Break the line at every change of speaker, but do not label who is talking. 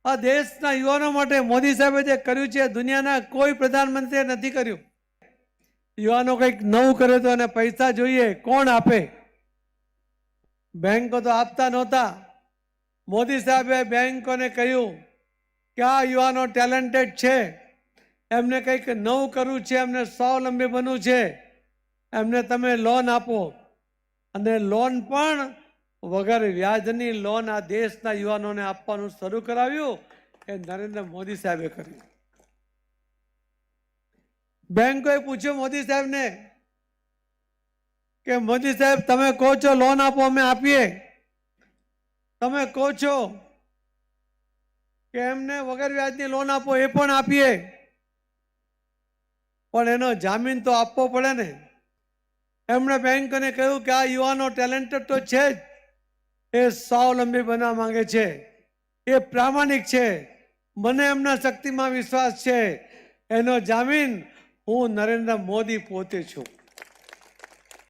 આ દેશના યુવાનો માટે મોદી સાહેબે જે કર્યું છે દુનિયાના કોઈ પ્રધાનમંત્રીએ નથી કર્યું. યુવાનો કંઈક નવું કરે તો એને પૈસા જોઈએ, કોણ આપે? બેંકો તો આપતા નહોતા. મોદી સાહેબે બેંકોને કહ્યું કે આ યુવાનો ટેલેન્ટેડ છે, એમને કંઈક નવું કરવું છે, એમને સ્વાવલંબી બનવું છે, એમને તમે લોન આપો. અને લોન પણ વગર વ્યાજની લોન આ દેશના યુવાનોને આપવાનું શરૂ કરાવ્યું. એ નરેન્દ્ર મોદી સાહેબે કર્યું. બેંકોએ પૂછ્યું મોદી સાહેબને કે મોદી સાહેબ તમે કહો છો લોન આપો, અમે આપીએ. તમે કહો છો કે એમને વગર વ્યાજની લોન આપો, એ પણ આપીએ, પણ એનો જામીન તો આપવો પડે ને. એમણે બેંકોને કહ્યું કે આ યુવાનો ટેલેન્ટેડ તો છે જ, એ સ્વાવલંબી બનવા માંગે છે, એ પ્રામાણિક છે, મને એમના શક્તિમાં વિશ્વાસ છે, એનો જામીન હું નરેન્દ્ર મોદી પોતે છું.